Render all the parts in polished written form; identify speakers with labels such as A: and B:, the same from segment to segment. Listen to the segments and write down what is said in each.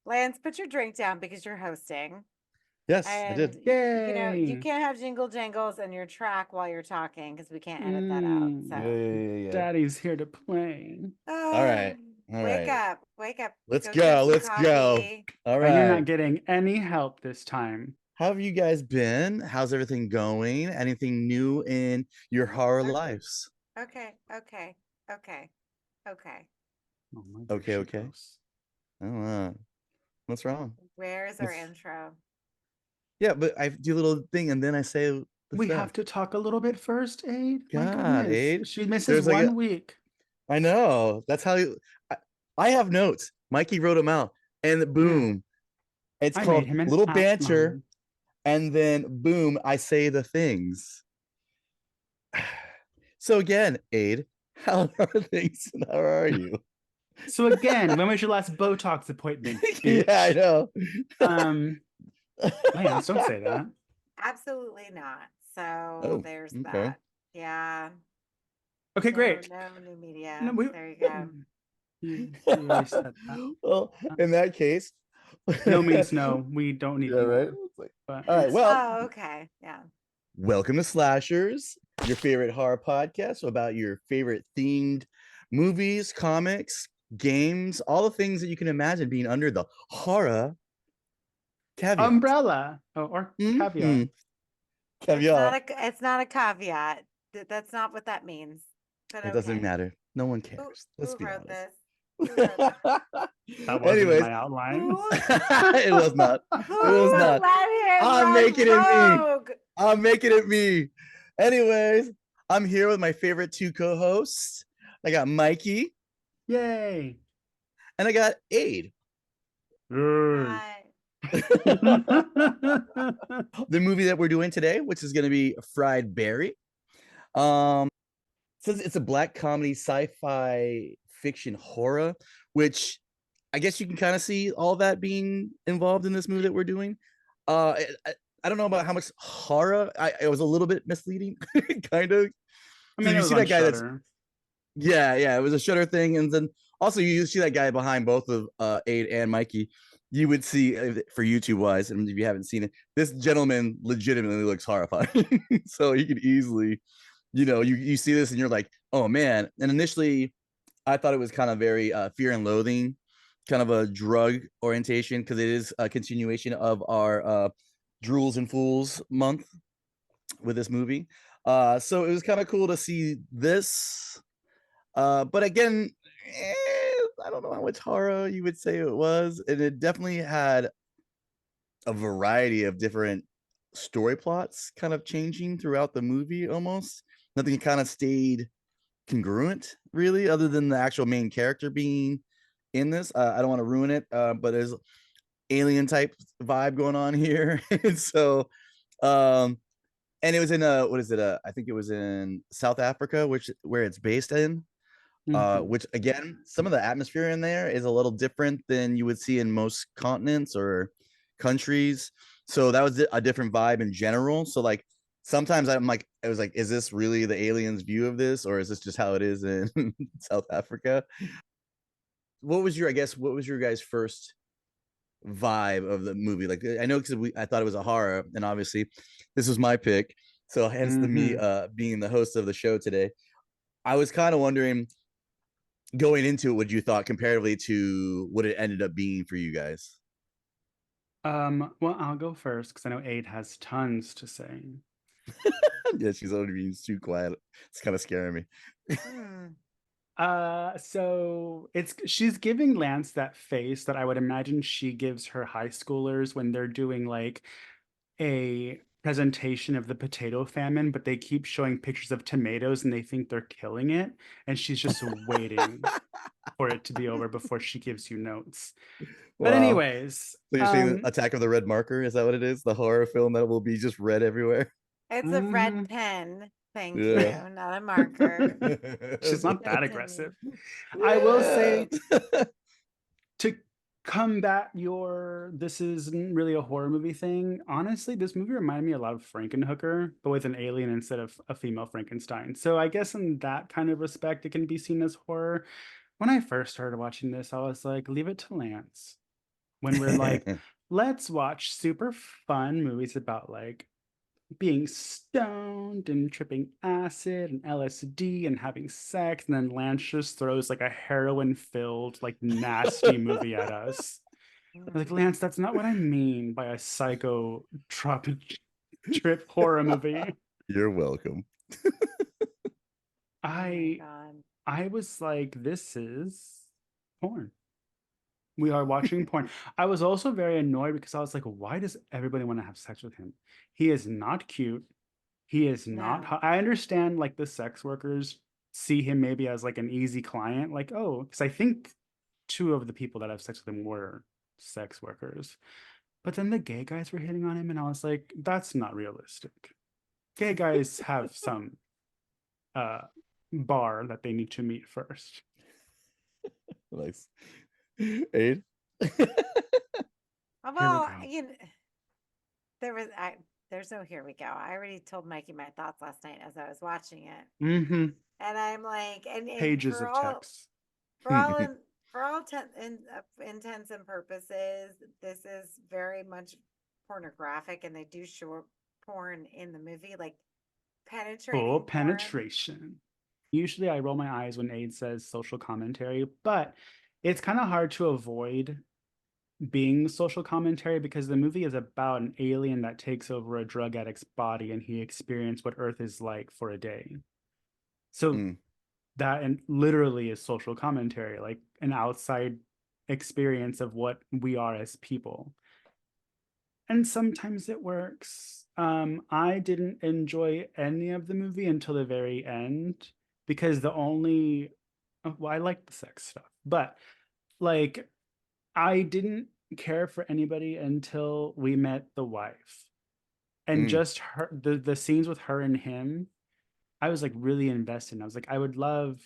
A: Lance, put your drink down because you're hosting.
B: Yes, I
A: And,
B: did.
A: you
C: Yay!
A: can't have jingle jangles in your track while you're talking because we can't edit that out.
C: Mm,
B: Yeah,
A: So,
B: yeah, yeah, yeah.
C: Daddy's here to play.
B: All
A: uh,
B: right. All
A: wake
B: right.
A: up, wake up,
B: Let's
A: go get us
B: go.
A: some
B: Let's go.
A: coffee.
B: All
C: And you're not
B: right.
C: getting any help this time.
B: How have you guys been? How's everything going? Anything new in your horror
A: Okay,
B: lives?
A: okay, okay, okay, okay.
C: Oh my, there
B: Okay,
C: she
B: okay.
C: goes.
B: Oh, what's wrong?
A: Where's our
B: What's
A: intro?
B: Yeah, but I do a little thing and then I say the
C: We
B: stuff.
C: have to talk a little bit first, Aid. My
B: God,
C: goodness.
B: Aid.
C: She misses
B: There's like a
C: 1 week.
B: I know. That's how I, I have notes. Mikey wrote them out. And
C: Yeah,
B: boom. It's
C: I made
B: called
C: him an
B: little banter.
C: outline.
B: And then boom, I say the things. So again, Aid, how are things and how are you?
C: So again, when was your last Botox appointment,
B: Yeah, I
C: bitch?
B: know.
C: Um, Lance, don't say that.
A: Absolutely not. So
B: Oh,
A: there's
B: okay.
A: that. Yeah.
C: Okay,
A: No,
C: great.
A: no new
C: No,
A: media.
C: we
A: There you go.
C: you already said that.
B: Well,
C: Uh,
B: in that case,
C: no means no. We don't need
B: yeah, right.
C: more.
B: It's like,
C: But
B: all right. Well,
A: Oh, okay. Yeah.
B: welcome to Slashers, your favorite horror podcast about your favorite themed movies, comics, games, all the things that you can imagine being under the horror caveat.
C: umbrella or
B: Mm-hmm.
C: caveat.
B: Caveat.
A: It's not a caveat. That's not what that means. But
B: It doesn't
A: okay.
B: matter. No one
A: Who
B: cares. Let's
A: who
B: be
A: wrote
B: honest.
A: this? Who wrote this?
C: That wasn't in
B: Anyways,
C: my outline.
A: Who
B: it was not. It was
A: who
B: not.
A: let him
B: I'm
A: run
B: making it me.
A: rogue?
B: I'm making it me. Anyways, I'm here with my favorite two co-hosts. I got Mikey
C: Yay.
B: and I got Aid.
C: Yay.
A: Hi.
B: The movie that we're doing today, which is going to be Fried Berry. Um, since it's a black comedy, sci-fi, fiction, horror, which I guess you can kind of see all that being involved in this movie that we're doing. I don't know about how much horror. It was a little bit misleading, kind of.
C: I
B: Because
C: mean,
B: if
C: it
B: you
C: was
B: see
C: on
B: that guy, that's
C: Shutter.
B: yeah, it was a Shutter thing, and then also you see that guy behind both of Aid and Mikey. You would see for YouTube wise, and if you haven't seen it, this gentleman legitimately looks horrifying. So you could easily, you see this and you're like, oh man. And initially, I thought it was kind of very fear and loathing, kind of a drug orientation because it is a continuation of our Drools and Fools month with this movie. So it was kind of cool to see this. But again, I don't know how much horror you would say it was. And it definitely had a variety of different story plots kind of changing throughout the movie almost. Nothing kind of stayed congruent really other than the actual main character being in this. I don't want to ruin it, but there's alien type vibe going on here. And so um and it was in what is it, I think it was in South Africa, which where it's based in,
C: Mhm.
B: which again, some of the atmosphere in there is a little different than you would see in most continents or countries. So that was a different vibe in general. So like sometimes I'm like, I was like, is this really the aliens' view of this, or is this just how it is in South Africa? What was your, I guess, what was your guys' first vibe of the movie? Like, I know because I thought it was a horror, and obviously this was my pick. So hence the me
C: Mhm.
B: being the host of the show today. I was kind of wondering going into it what you thought comparatively to what it ended up being for you guys.
C: Well, I'll go first because I know Aid has tons to say.
B: Yeah, she's already being too quiet. It's kind of scaring me.
A: Hmm.
C: So she's giving Lance that face that I would imagine she gives her high schoolers when they're doing like a presentation of the potato famine, but they keep showing pictures of tomatoes and they think they're killing it, and she's just waiting for it to be over before she gives you notes. But
B: Wow.
C: anyways,
B: So you're saying Attack of the Red Marker? Is that what it is? The horror film that will be just red everywhere?
A: It's a red
C: mhm.
A: pen. Thank you,
B: Yeah.
A: not a marker.
C: She's not that
A: Continue.
C: aggressive. I will
B: Yeah.
C: say to combat your this isn't really a horror movie thing, honestly, this movie reminded me a lot of Frankenhooker, but with an alien instead of a female Frankenstein. So I guess in that kind of respect, it can be seen as horror. When I first started watching this, I was like, leave it to Lance. when we're like, let's watch super fun movies about like being stoned and tripping acid and LSD and having sex, and then Lance just throws like a heroin-filled, like nasty movie at us. Like, Lance, that's not what I mean by a psychotropic trip horror movie.
B: You're welcome.
C: I
A: God.
C: I was like, this is porn. We are watching porn. I was also very annoyed because I was like, why does everybody want to have sex with him? He is not cute. He is not
A: No.
C: hot. I understand like the sex workers see him maybe as like an easy client, like, oh, because I think two of the people that have sex with him were sex workers. But then the gay guys were hitting on him, and I was like, that's not realistic. Gay guys have some uh bar that they need to meet first.
B: Nice. Aid.
A: Well,
C: go.
A: there was there's no here we go. I already told Mikey my thoughts last night as I was watching it.
C: Mm-hmm.
A: And I'm like, and
C: Pages
A: for
C: of
A: all
C: text.
A: intents and purposes, this is very much pornographic, and they do show porn in the movie, like penetrating
C: Full
A: porn.
C: penetration. Usually I roll my eyes when Aid says social commentary, but it's kind of hard to avoid being social commentary because the movie is about an alien that takes over a drug addict's body and he experienced what Earth is like for a day. So that and literally is social commentary, like an outside experience of what we are as people. And sometimes it works. I didn't enjoy any of the movie until the very end because well, I like the sex stuff, but like I didn't care for anybody until we met the wife. And just her the scenes with her and him, I was like really invested. I was like, I would love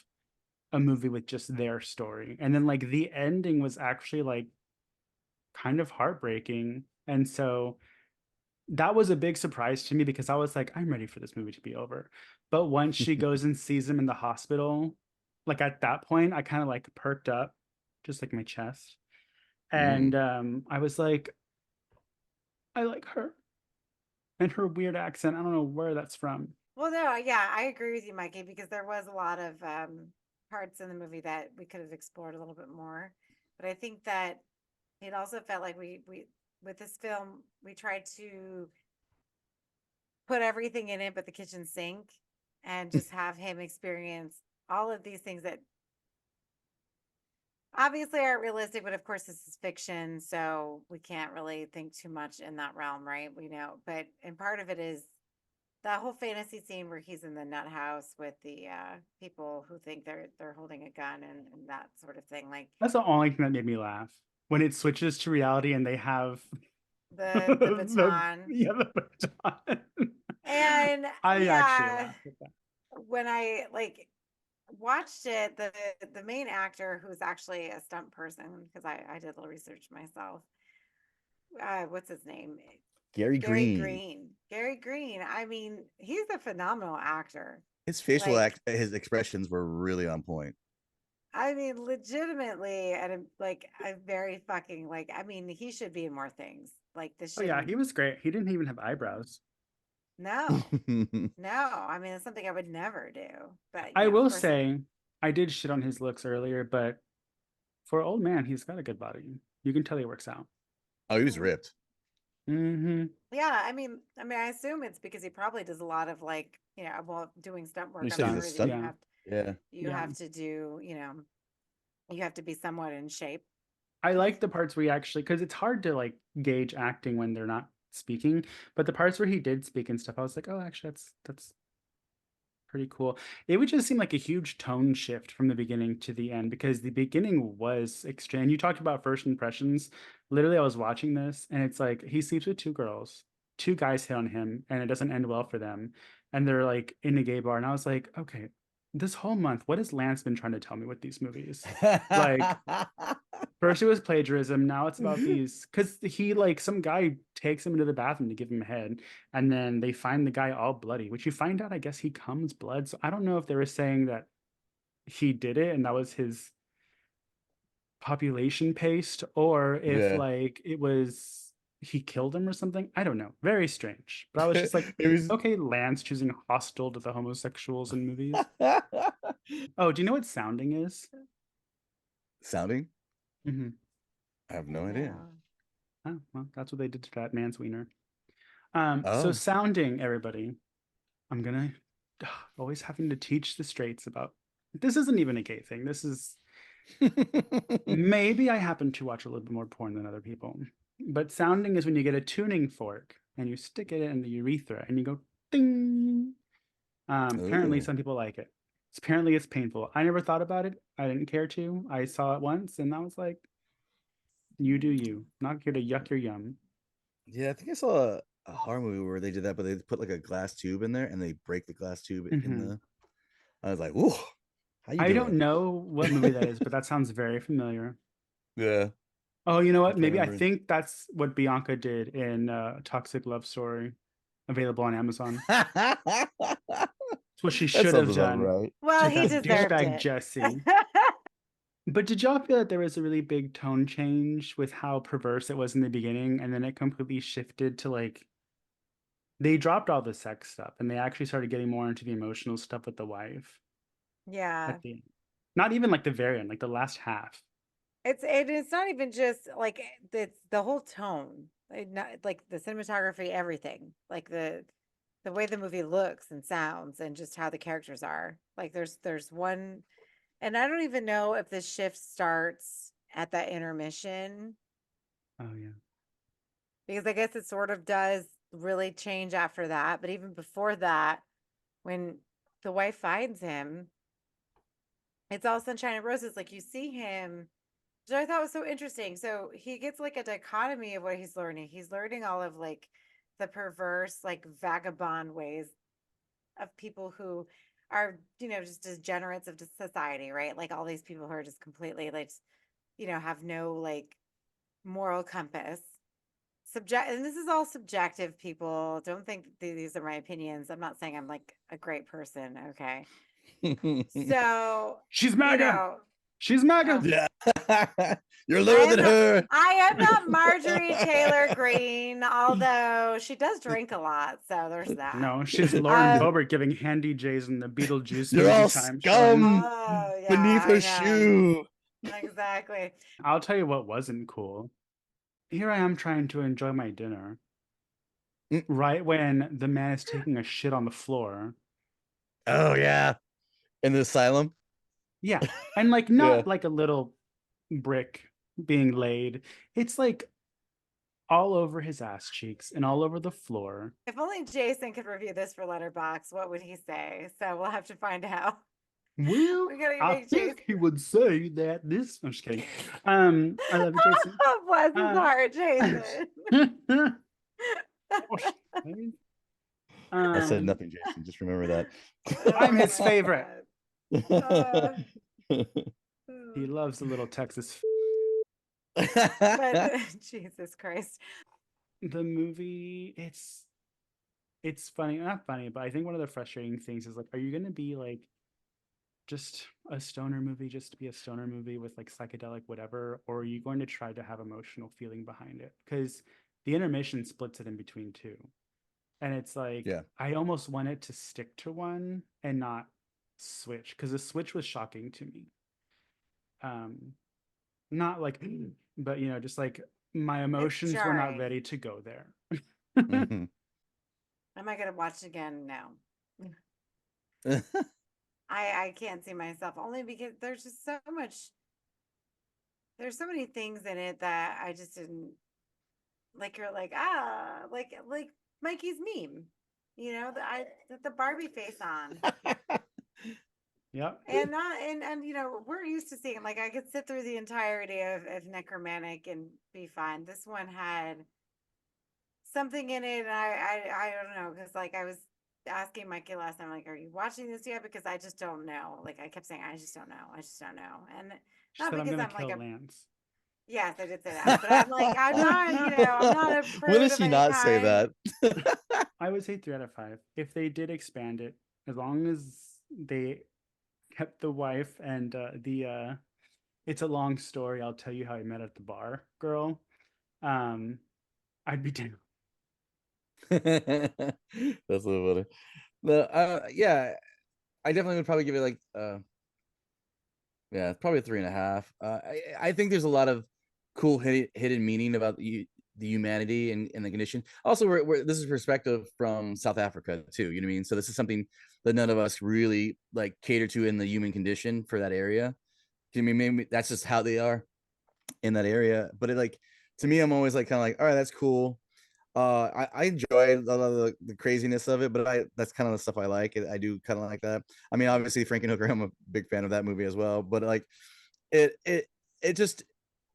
C: a movie with just their story. And then like the ending was actually like kind of heartbreaking. And so that was a big surprise to me because I was like, I'm ready for this movie to be over. But once she goes and sees him in the hospital, like at that point, I kind of like perked up, just like my chest. And I was like, I like her and her weird accent. I don't know where that's from.
A: Well, no, yeah, I agree with you, Mikey, because there was a lot of parts in the movie that we could have explored a little bit more. But I think that it also felt like we with this film we tried to put everything in it but the kitchen sink, and just have him experience all of these things that obviously aren't realistic, but of course this is fiction, so we can't really think too much in that realm, right? We know, but and part of it is that whole fantasy scene where he's in the nut house with the people who think they're holding a gun, and that sort of thing, like
C: That's the only thing that made me laugh when it switches to reality and they have
A: the baton.
C: the baton.
A: And
C: I actually
A: yeah,
C: laughed at that.
A: when I like watched it, the main actor, who's actually a stunt person, because I did a little research myself, what's his name?
B: Gary Green.
A: Gary Green. I mean, he's a phenomenal actor.
B: His facial
A: Like,
B: his expressions were really on point.
A: I mean, legitimately, and like a very fucking like. I mean, he should be in more things. Like this.
C: Oh yeah, he was great. He didn't even have eyebrows.
A: No, no. I mean, it's something I would never do. But
C: I
A: you know, of
C: will
A: course,
C: say, I did shit on his looks earlier, but for an old man, he's got a good body. You can tell he works out.
B: Oh, he was ripped.
C: Mm-hmm.
A: yeah. I assume it's because he probably does a lot of like, well, doing stunt work.
B: You
A: I'm
B: said he's a
A: sure that
B: stunt.
A: you have to do, you have to be somewhat in shape.
C: I like the parts where he actually, because it's hard to like gauge acting when they're not speaking, but the parts where he did speak and stuff, I was like, oh, actually, that's pretty cool. It would just seem like a huge tone shift from the beginning to the end because the beginning was extreme. You talked about first impressions. Literally, I was watching this and it's like he sleeps with two girls, two guys hit on him, and it doesn't end well for them. And they're like in a gay bar. And I was like, okay, this whole month, what has Lance been trying to tell me with these movies? Like, first it was plagiarism. Now it's about these because he like some guy takes him into the bathroom to give him a head, and then they find the guy all bloody, which you find out I guess he comes blood. So I don't know if they were saying that he did it and that was his population paste or if
B: Yeah.
C: like it was he killed him or something. I don't know. Very strange. But I was just like,
B: It was
C: okay, Lance choosing hostile to the homosexuals in movies. Oh, do you know what sounding is?
B: sounding.
C: Mm-hmm.
B: I have no idea.
C: Oh, well, that's what they did to that man's wiener. So
B: Oh.
C: sounding, everybody. I'm gonna always having to teach the straights about this isn't even a gay thing. This is maybe I happen to watch a little bit more porn than other people. But sounding is when you get a tuning fork and you stick it in the urethra and you go ding. Apparently
B: Ooh.
C: some people like it. Apparently it's painful. I never thought about it. I didn't care to. I saw it once and I was like, you do you. Not here to yuck your yum.
B: Yeah, I think I saw a horror movie where they did that, but they put like a glass tube in there and they break the glass tube in
C: Mhm.
B: the. I was like, "Ooh, how you
C: I don't
B: doing?"
C: know what movie that is, but that sounds very familiar.
B: Yeah,
C: Oh, you know
B: I
C: what?
B: can't
C: Maybe I
B: remember.
C: think that's what Bianca did in Toxic Love Story, available on Amazon.
B: That
C: It's what she should
B: sounds
C: have
B: about
C: done
B: right.
A: Well,
C: to
A: he
C: that
A: deserved
C: douchebag
A: it.
C: Jesse. But did y'all feel that there was a really big tone change with how perverse it was in the beginning, and then it completely shifted to like they dropped all the sex stuff and they actually started getting more into the emotional stuff with the wife
A: Yeah.
C: at the end. Not even like the very end, like the last half.
A: It's not even just like it's the whole tone. Not like the cinematography, everything. Like the way the movie looks and sounds and just how the characters are. Like there's one and I don't even know if the shift starts at that intermission
C: Oh yeah.
A: because I guess it sort of does really change after that, but even before that when the wife finds him, it's all sunshine and roses. Like you see him, which I thought was so interesting. So he gets like a dichotomy of what he's learning. He's learning all of like the perverse, like vagabond ways of people who are, just degenerates of society, right? Like all these people who are just completely like, have no like moral compass. And this is all subjective, people. Don't think these are my opinions. I'm not saying I'm like a great person, okay? So,
C: She's
A: you
C: MAGA.
A: know,
C: She's MAGA.
A: oh,
B: Yeah, you're
A: I
B: lower
A: am
B: than
A: not
B: her.
A: I am not Marjorie Taylor Greene, although she does drink a lot, so there's that.
C: No, she's Lauren
A: Um,
C: Boebert giving Handy J's in the Beetlejuice
B: You're
C: movie
B: all
C: time showing.
B: scum
A: oh
B: beneath
A: yeah, I
B: her
A: know.
B: shoe.
A: Exactly.
C: I'll tell you what wasn't cool. Here I am trying to enjoy my dinner.
B: Mm.
C: Right when the man is taking a shit on the floor.
B: Oh yeah, in the asylum.
C: Yeah. And like
B: Yeah.
C: not like a little brick being laid. It's like all over his ass cheeks and all over the floor.
A: If only Jason could review this for Letterbox, what would he say? So we'll have to find out.
C: Well,
A: We gotta
C: I
A: make Jason.
C: think he would say that this. I'm just kidding. I love you, Jason.
A: Bless his
C: Uh,
A: heart, Jason.
B: I said
C: um,
B: nothing, Jason. Just remember that.
C: I'm
A: Oh
C: his
A: my
C: favorite.
A: God.
C: He loves the little Texas.
A: But Jesus Christ.
C: The movie, it's funny, not funny, but I think one of the frustrating things is like, are you gonna be like just a stoner movie just to be a stoner movie with like psychedelic whatever, or are you going to try to have emotional feeling behind it? Because the intermission splits it in between two. And it's like
B: Yeah.
C: I almost wanted to stick to one and not switch, because the switch was shocking to me. Not like but just like my
A: It's
C: emotions were not
A: jarring.
C: ready to go there.
B: Mhm.
A: Am I gonna watch it again? No. I can't see myself only because there's so many things in it that I just didn't like. You're like, like Mikey's meme, the Barbie face on.
C: Yep.
A: And not and we're used to seeing like I could sit through the entirety of Necromantic and be fine. This one had something in it, and I don't know because like I was asking Mikey last time, like, are you watching this yet? Because I just don't know. Like I kept saying, I just don't know. I just don't know. And
C: She
A: not
C: said I'm
A: because
C: gonna
A: I'm like
C: kill
A: a
C: Lance.
A: yes, I did say that, but I'm like I'm not a
B: When
A: prude
B: does
A: of
B: she
A: any
B: not say
A: kind.
B: that?
C: I would say 3 out of 5. If they did expand it, as long as they kept the wife and the it's a long story. I'll tell you how I met at the bar, girl. I'd be down.
B: That's a little funny. Yeah, I definitely would probably give it like yeah, probably a 3.5. I think there's a lot of cool hidden meaning about the humanity and the condition. Also, this is perspective from South Africa too. You know what I mean? So this is something that none of us really like cater to in the human condition for that area. I mean, maybe that's just how they are in that area. But it like to me, I'm always like kind of like, all right, that's cool. I enjoy a lot of the craziness of it, but that's kind of the stuff I like. I do kind of like that. I mean, obviously Frankenhooker, I'm a big fan of that movie as well. But like, it just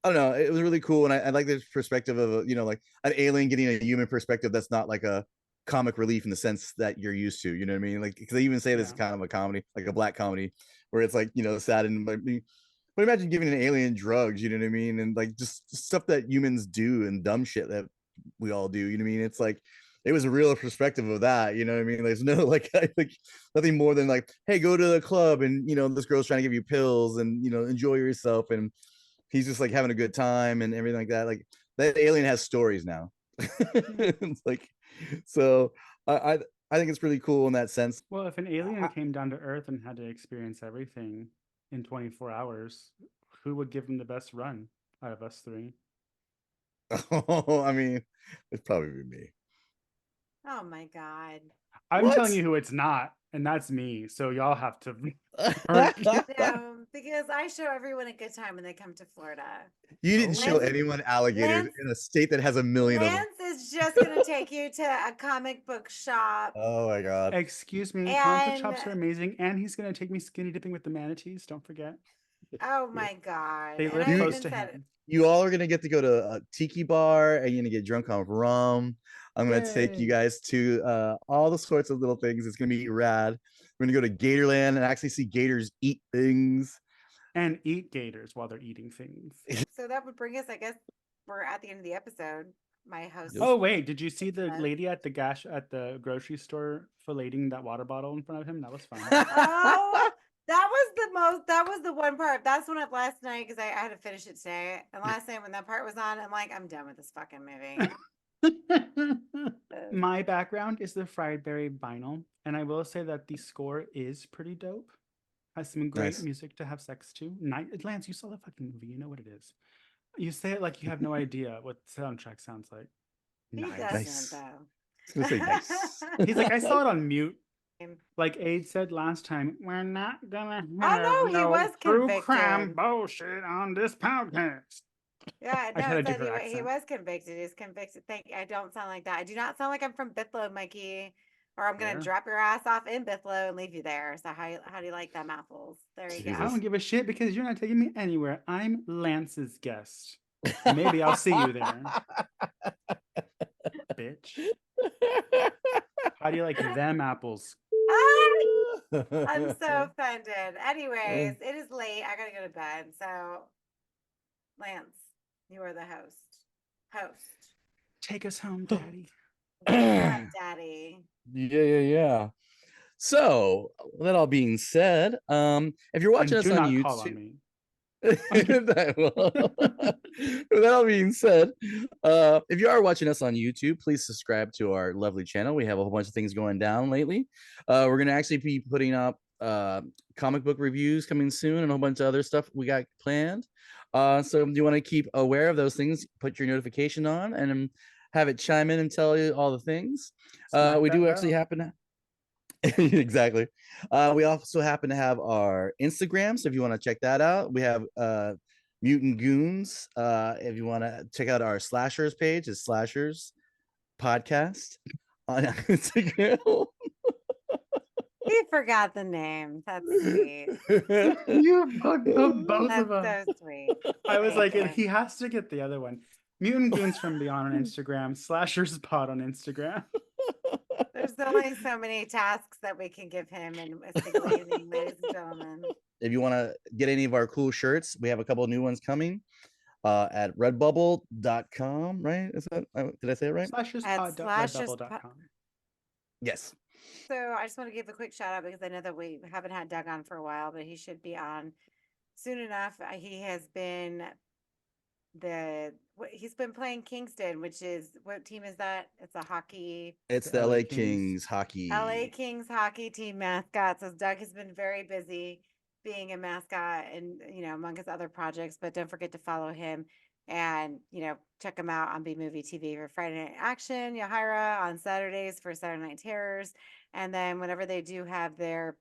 B: I don't know. It was really cool, and I like the perspective of like an alien getting a human perspective that's not like a comic relief in the sense that you're used to. You know what I mean? Like, because they even say this is kind of a comedy, like a black comedy, where it's like sad and like. But imagine giving an alien drugs, you know what I mean? And like just stuff that humans do and dumb shit that we all do, you know what I mean? It's like it was a real perspective of that, you know what I mean? There's no like nothing more than like, hey, go to the club and this girl's trying to give you pills and enjoy yourself, and he's just like having a good time and everything like that. Like that alien has stories now. It's like so I think it's really cool in that sense.
C: Well, if an alien came down to Earth and had to experience everything in 24 hours, who would give him the best run out of us three?
B: Oh, I mean, it's probably me.
A: Oh my God.
C: I'm telling you who it's not, and that's me. So y'all have to.
A: No, because I show everyone a good time when they come to Florida.
B: You didn't show anyone alligators in a state that has a million of them.
A: Lance is just going to take you to a comic book shop.
B: Oh my God.
C: Excuse me. Comic book shops are amazing. And he's going to take me skinny dipping with the manatees. Don't forget.
A: Oh my God.
C: They live close to him.
B: You all are going to get to go to a tiki bar and you're going to get drunk on rum. I'm going to take you guys to all the sorts of little things. It's going to be rad. We're going to go to Gatorland and actually see gators eat things.
C: And eat gators while they're eating things.
A: So that would bring us, I guess, we're at the end of the episode. My host.
C: Oh wait, did you see the lady at the grocery store filleting that water bottle in front of him? That was fun.
A: Oh, that was the one part. That's one of last night because I had to finish it today. And last night when that part was on, I'm like, I'm done with this fucking movie.
C: My background is the Fried Berry vinyl, and I will say that the score is pretty dope. Has some great music to have sex to. Lance, you saw the fucking movie. You know what it is. You say it like you have no idea what the soundtrack sounds like.
A: He doesn't, though.
B: It's gonna say nice.
C: He's like, I saw it on mute. Like Aid said last time, we're not gonna
A: have
C: no
A: he was
C: true
A: convicted.
C: crime bullshit on this podcast.
A: Yeah, no, he was convicted. He's convicted. I don't sound like that. I do not sound like I'm from Bithlo, Mikey. Or I'm gonna drop your ass off in Bithlo and leave you there. So how do you like them apples? There you go.
C: I don't give a shit because you're not taking me anywhere. I'm Lance's guest. Maybe I'll see you there. Bitch. How do you like them apples?
A: I'm so offended. Anyways, it is late. I gotta go to bed. So Lance, you are the host.
C: Take us home, Daddy.
A: Daddy.
B: Yeah. So, with that all being said, if you're watching us on YouTube, call on me. With that all being said, if you are watching us on YouTube, please subscribe to our lovely channel. We have a whole bunch of things going down lately. We're gonna actually be putting up comic book reviews coming soon and a whole bunch of other stuff we got planned. So you want to keep aware of those things, put your notification on, and have it chime in and tell you all the things. We do actually happen to exactly. We also happen to have our Instagram, so if you want to check that out, we have Mutant Goons. If you want to check out our Slashers page, it's Slashers Podcast on Instagram.
A: He forgot the name. That's sweet.
C: You fucked up both of them.
A: That's so sweet.
C: I was like, he has to get the other one. Mutant Goons from Beyond on Instagram, Slashers Pod on Instagram.
A: There's only so many tasks that we can give him in a single evening, ladies and gentlemen.
B: If you want to get any of our cool shirts, we have a couple of new ones coming at redbubble.com, right? Is that, did I say it right?
C: Slasherspod.redbubble.com.
B: Yes.
A: So I just want to give a quick shout out because I know that we haven't had Doug on for a while, but he should be on soon enough, he's been playing Kingston, which is, what team is that? It's a hockey.
B: It's
C: The
B: the
C: LA
B: LA
C: Kings.
B: Kings hockey.
A: LA Kings hockey team mascot. So Doug has been very busy being a mascot and, among his other projects, but don't forget to follow him and, check him out on B Movie TV for Friday Night Action, Yahira on Saturdays for Saturday Night Terrors. And then whenever they do have their,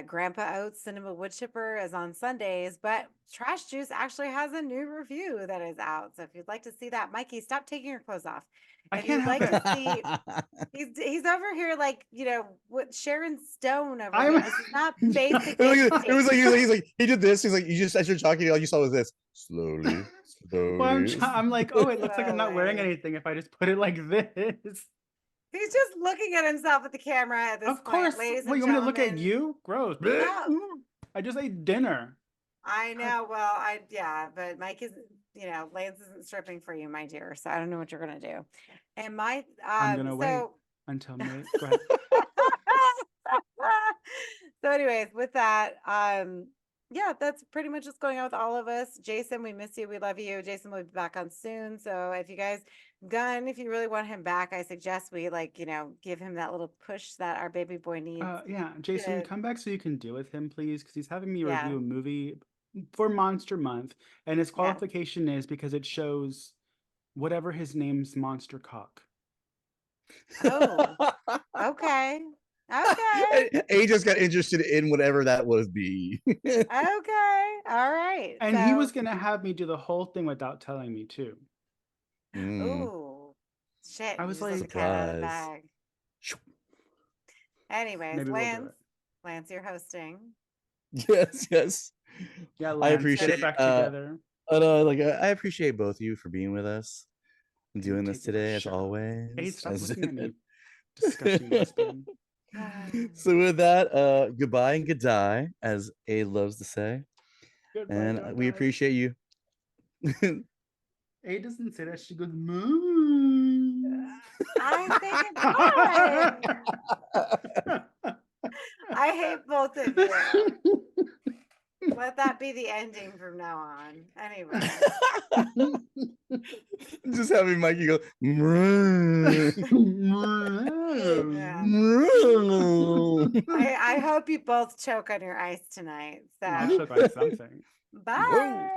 A: Grandpa Oats Cinema Wood Chipper is on Sundays, but Trash Juice actually has a new review that is out. So if you'd like to see that, Mikey, stop taking your clothes off.
C: I
A: If
C: can't
A: you'd like
C: help
A: to
C: it.
A: see, he's over here like, what Sharon Stone over
C: I'm-
A: here. This is not basic.
B: It was like he's like he did this. He's like, you just, as you're talking, all you saw was this. Slowly.
C: Well, I'm like, oh, it looks like I'm not wearing
A: Slowly.
C: anything if I just put it like this.
A: He's just looking at himself at the camera at this
C: Of
A: point,
C: course.
A: ladies
C: What,
A: and
C: you want me to look at
A: gentlemen.
C: you? Gross.
A: No.
C: I just ate dinner.
A: I know. Well, but Mike is, Lance isn't stripping for you, my dear. So I don't know what you're gonna do. And
C: I'm gonna wait
A: so
C: until May. Go ahead.
A: so anyways, with that, yeah, that's pretty much what's going on with all of us. Jason, we miss you. We love you. Jason will be back on soon. So if you guys, Gunn, if you really want him back, I suggest we give him that little push that our baby boy needs.
C: Yeah, Jason,
A: Good.
C: come back so you can deal with him, please, because he's having me
A: Yeah.
C: review a movie for Monster Month, and his
A: Yeah.
C: qualification is because it shows whatever his name's monster cock.
A: Oh, okay. Okay.
B: A just got interested in whatever that was be.
A: Okay. All right.
C: And he was
A: So,
C: gonna have me do the whole thing without telling me too.
A: ooh, shit.
C: I
A: You
C: was
A: just let the
C: like-
A: cat out of the
B: Surprise.
A: bag. Anyways,
C: Maybe we'll do it.
A: Lance, you're hosting.
B: Yes.
C: Yeah,
B: I
C: Lance, get
B: appreciate
C: it back
B: uh,
C: together.
B: I appreciate both of you for being with us and
C: You're
B: doing this
C: taking my
B: today, as
C: shirt.
B: always.
C: Hey, stop
B: As-
C: looking at me, disgusting lesbian.
B: So with that, goodbye and good die, as A loves to say.
C: Goodbye,
B: And
C: don't
B: we
C: die.
B: appreciate you.
C: A doesn't say that. She goes, moon.
A: I think it's fine. I hate both of you. Let that be the ending from now on. Anyway,
B: Just having Mikey go. "Mrrr,
A: yeah.
B: mrrr."
A: I hope you both choke on your ice tonight.
C: I'll
A: So,
C: choke on something.
A: bye.